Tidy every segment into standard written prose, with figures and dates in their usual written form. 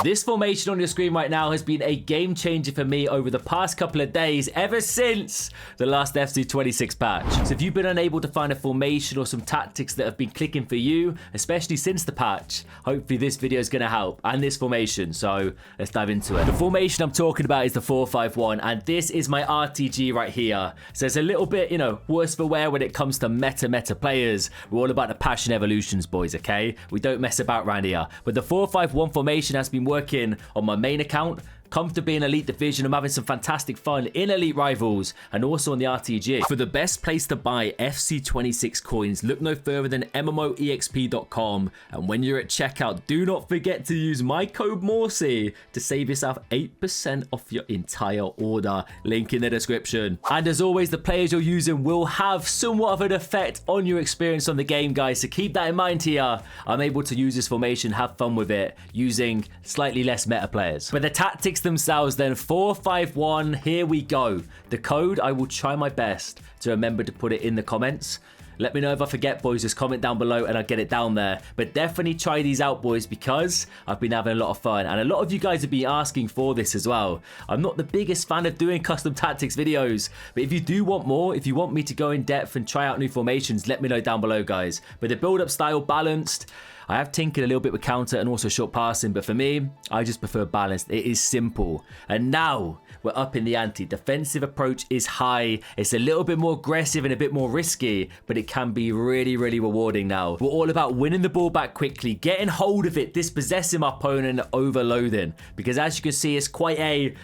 This formation on your screen right now has been a game changer for me over the past couple of days, ever since the last FC26 patch. So if you've been unable to find a formation or some tactics that have been clicking for you, especially since the patch, hopefully this video is going to help, and this formation. So let's dive into it. The formation I'm talking about is the 4-5-1, and this is my RTG right here. So it's a little bit, worse for wear when it comes to meta players. We're all about the passion evolutions, boys, okay? We don't mess about around here. But the 4-5-1 formation has been working on my main account, comfortably in Elite Division. I'm having some fantastic fun in Elite Rivals and also on the RTG. For the best place to buy FC26 coins, look no further than MMOEXP.com. And when you're at checkout, do not forget to use my code Morsey to save yourself 8% off your entire order. Link in the description. And as always, the players you're using will have somewhat of an effect on your experience on the game, guys. So keep that in mind here. I'm able to use this formation, have fun with it, using slightly less meta players. But the tactics themselves then, 4-5-1, here we go. The code, I will try my best to remember to put it in the comments. Let me know if I forget, boys. Just comment down below and I'll get it down there. But definitely try these out, boys, because I've been having a lot of fun. And a lot of you guys have been asking for this as well. I'm not the biggest fan of doing custom tactics videos, but if you do want more, if you want me to go in depth and try out new formations, let me know down below, guys. But the build-up style, balanced. I have tinkered a little bit with counter and also short passing, but for me, I just prefer balanced. It is simple. And now we're up in the ante. Defensive approach is high. It's a little bit more aggressive and a bit more risky, but it can be really, really rewarding now. We're all about winning the ball back quickly, getting hold of it, dispossessing my opponent, overloading. Because as you can see, it's quite a,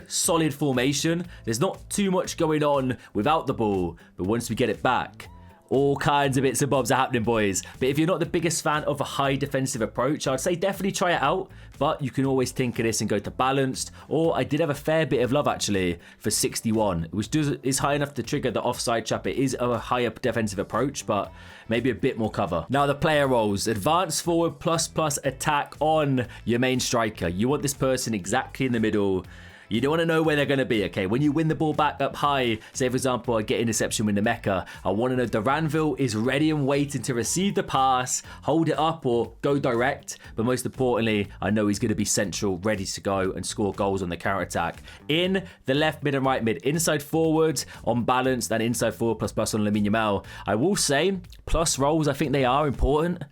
solid formation. There's not too much going on without the ball, but once we get it back, all kinds of bits and bobs are happening, boys. But if you're not the biggest fan of a high defensive approach, I'd say definitely try it out. But you can always tinker this and go to balanced. Or I did have a fair bit of love, actually, for 61, which is high enough to trigger the offside trap. It is a higher defensive approach, but maybe a bit more cover. Now, the player roles. Advance forward ++ attack on your main striker. You want this person exactly in the middle. You don't want to know where they're going to be, okay? When you win the ball back up high, say, for example, I get interception with the Mecha, I want to know Duranville is ready and waiting to receive the pass, hold it up, or go direct. But most importantly, I know he's going to be central, ready to go and score goals on the counter-attack. In the left mid and right mid, inside forward on balanced and inside forward ++ on Lamine Yamal. I will say, plus roles, I think they are important.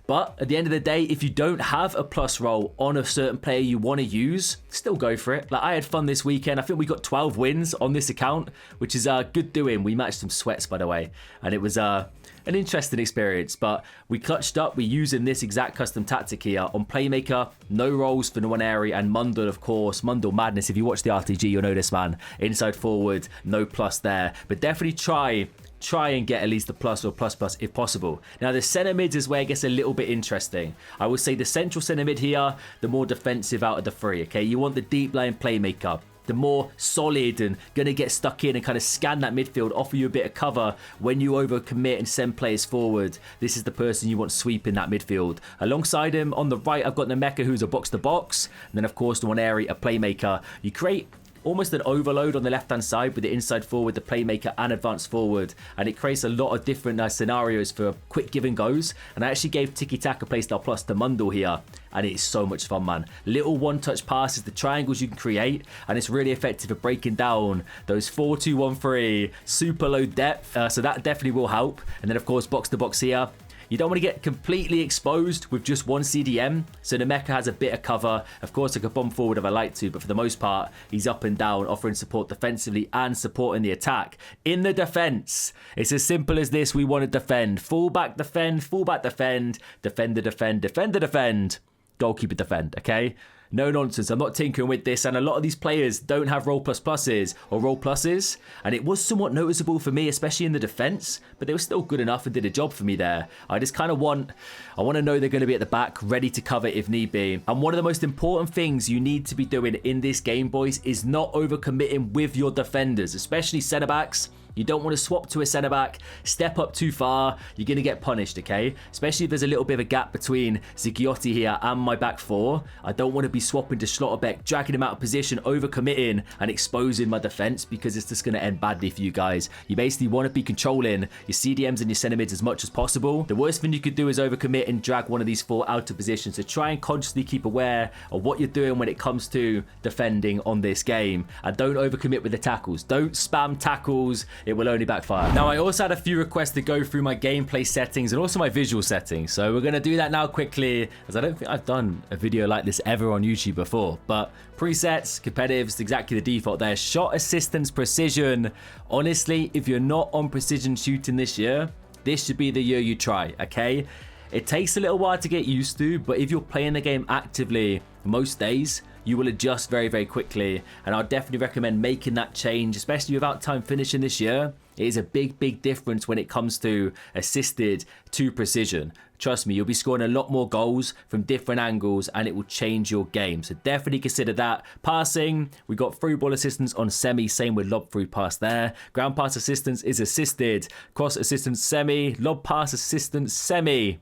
But at the end of the day, if you don't have a plus role on a certain player you want to use, still go for it. Like, I had fun this weekend. I think we got 12 wins on this account, which is good doing. We matched some sweats, by the way, and it was an interesting experience. But we clutched up. We're using this exact custom tactic here on Playmaker. No roles for Nwaneri and Mundle, of course. Mundle madness. If you watch the RTG, you'll know this, man. Inside forward, no plus there. But definitely try and get at least a plus or ++ if possible. Now, the centre mids is where it gets a little bit interesting. I would say the central centre mid here, the more defensive out of the three, okay? You want the deep line playmaker, the more solid and going to get stuck in and kind of scan that midfield, offer you a bit of cover when you overcommit and send players forward. This is the person you want sweeping that midfield. Alongside him on the right, I've got Nemeka, who's a box-to-box. And then, of course, Nwaneri, a playmaker. You create almost an overload on the left-hand side with the inside forward, the playmaker, and advanced forward. And it creates a lot of different scenarios for quick give and goes. And I actually gave Tiki Taka Playstyle Plus to Mundle here. And it is so much fun, man. Little one-touch passes, the triangles you can create. And it's really effective at breaking down those 4-2-1-3, super low depth. So that definitely will help. And then, of course, box-to-box here. You don't want to get completely exposed with just one CDM, so Nemeka has a bit of cover. Of course, I could bomb forward if I like to, but for the most part, he's up and down, offering support defensively and supporting the attack. In the defense, it's as simple as this. We want to defend. Fullback defend, fullback defend, defender defend, defender defend, goalkeeper defend, okay? No nonsense. I'm not tinkering with this. And a lot of these players don't have role ++s or role pluses. And it was somewhat noticeable for me, especially in the defense. But they were still good enough and did a job for me there. I just kind of want to know they're going to be at the back, ready to cover if need be. And one of the most important things you need to be doing in this game, boys, is not overcommitting with your defenders, especially centre backs. You don't want to swap to a centre back, step up too far, you're going to get punished, okay? Especially if there's a little bit of a gap between Zigiotti here and my back four. I don't want to be swapping to Schlotterbeck, dragging him out of position, overcommitting and exposing my defence, because it's just going to end badly for you guys. You basically want to be controlling your CDMs and your centre mids as much as possible. The worst thing you could do is overcommit and drag one of these four out of position. So try and consciously keep aware of what you're doing when it comes to defending on this game, and don't overcommit with the tackles. Don't spam tackles, it will only backfire. Now, I also had a few requests to go through my gameplay settings and also my visual settings, so we're going to do that now quickly, as I don't think I've done a video like this ever on YouTube before. But presets, competitives, exactly the default there. Shot assistance, precision. Honestly, if you're not on precision shooting this year, this should be the year you try, okay? It takes a little while to get used to, but if you're playing the game actively most days, you will adjust very, very quickly. And I'd definitely recommend making that change, especially without time finishing this year. It is a big, big difference when it comes to assisted to precision. Trust me, you'll be scoring a lot more goals from different angles and it will change your game. So definitely consider that. Passing, we got through ball assistance on semi, same with lob through pass there. Ground pass assistance is assisted. Cross assistance semi, lob pass assistance semi.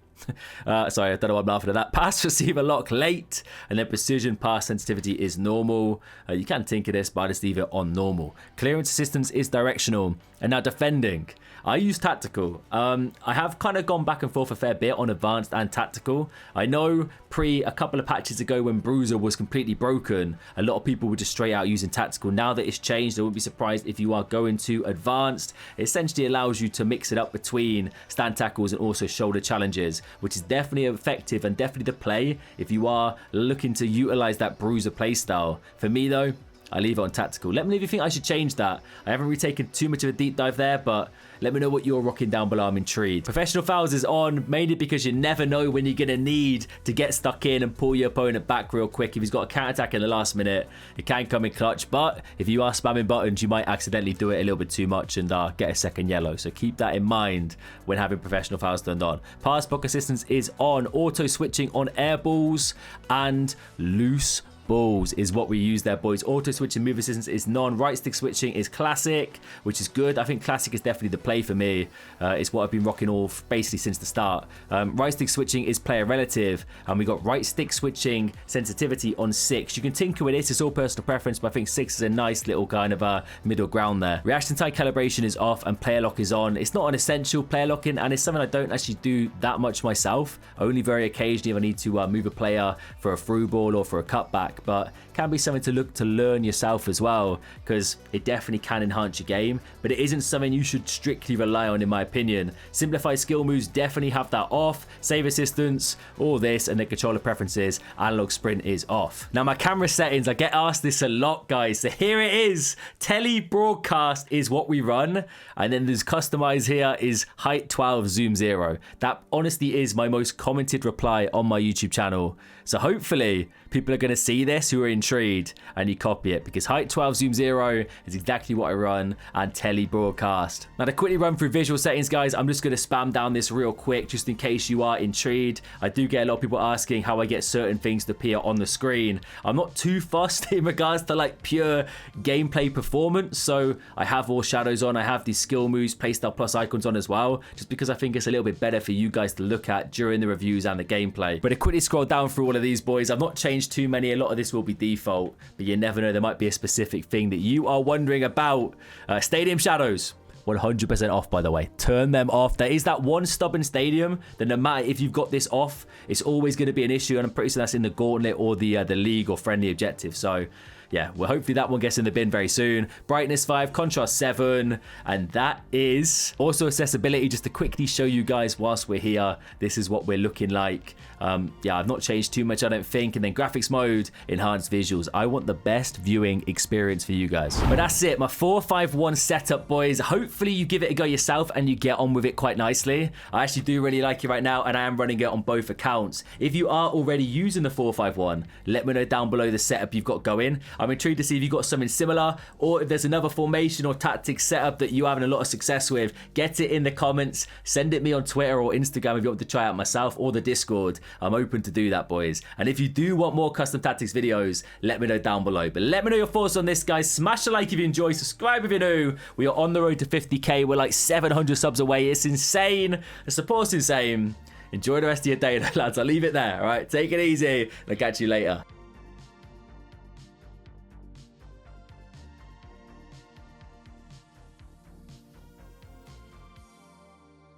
Sorry, I don't know why I'm laughing at that. Pass receiver lock late, and then precision pass sensitivity is normal. You can tinker this, but I just leave it on normal. Clearance assistance is directional. And now defending, I use tactical. I have kind of gone back and forth a fair bit on advanced and tactical. I know a couple of patches ago when Bruiser was completely broken, a lot of people were just straight out using tactical. Now that it's changed, I wouldn't be surprised if you are going to advanced. It essentially allows you to mix it up between stand tackles and also shoulder challenges, which is definitely effective and definitely the play if you are looking to utilize that Bruiser play style. For me though, I leave it on tactical. Let me know if you think I should change that. I haven't really taken too much of a deep dive there, but let me know what you're rocking down below. I'm intrigued. Professional fouls is on, mainly because you never know when you're going to need to get stuck in and pull your opponent back real quick. If he's got a counter-attack in the last minute, it can come in clutch. But if you are spamming buttons, you might accidentally do it a little bit too much and get a second yellow. So keep that in mind when having professional fouls turned on. Pass block assistance is on. Auto switching on air balls and loose balls is what we use there, boys. Auto switching move assistance is none. Right stick switching is classic, which is good. I think classic is definitely the play for me. It's what I've been rocking all basically since the start. Right stick switching is player relative, and we got right stick switching sensitivity on 6. You can tinker with this, it's all personal preference, but I think 6 is a nice little kind of middle ground there. Reaction time calibration is off and player lock is on. It's not an essential player locking, and it's something I don't actually do that much myself, only very occasionally if I need to move a player for a through ball or for a cutback. But can be something to look to learn yourself as well, because it definitely can enhance your game, but it isn't something you should strictly rely on in my opinion. Simplified skill moves definitely have that off. Save assistance, all this, and the controller preferences, analog sprint is off. Now my camera settings, I get asked this a lot, guys, so here it is. Tele broadcast is what we run, and then there's customize here is height 12 zoom 0. That honestly is my most commented reply on my YouTube channel, so hopefully people are going to see this who are intrigued and you copy it, because height 12 zoom 0 is exactly what I run, and tele broadcast. Now to quickly run through visual settings, guys, I'm just going to spam down this real quick just in case you are intrigued. I do get a lot of people asking how I get certain things to appear on the screen. I'm not too fussed in regards to like pure gameplay performance, so I have all shadows on, I have these skill moves, playstyle plus icons on as well, just because I think it's a little bit better for you guys to look at during the reviews and the gameplay. But to quickly scroll down through all of these, boys, I've not changed too many. A lot of this will be default, but you never know, there might be a specific thing that you are wondering about. Stadium shadows 100% off, by the way. Turn them off. There is that one stubborn stadium that no matter if you've got this off, it's always going to be an issue, and I'm pretty sure that's in the gauntlet or the league or friendly objective. So yeah, well, hopefully that one gets in the bin very soon. Brightness 5, contrast 7, and that is also accessibility. Just to quickly show you guys whilst we're here, this is what we're looking like. Yeah, I've not changed too much, I don't think. And then graphics mode, enhanced visuals. I want the best viewing experience for you guys. But that's it, my 4-5-1 setup, boys. Hopefully you give it a go yourself and you get on with it quite nicely. I actually do really like it right now, and I am running it on both accounts. If you are already using the 4-5-1, let me know down below the setup you've got going. I'm intrigued to see if you got something similar, or if there's another formation or tactic setup that you're having a lot of success with. Get it in the comments. Send it me on Twitter or Instagram if you want to try out myself, or the Discord. I'm open to do that, boys. And if you do want more custom tactics videos, let me know down below. But let me know your thoughts on this, guys. Smash a like if you enjoy. Subscribe if you're new. We are on the road to 50k. We're like 700 subs away. It's insane. The support's insane. Enjoy the rest of your day, lads. I'll leave it there. All right, take it easy. I'll catch you later.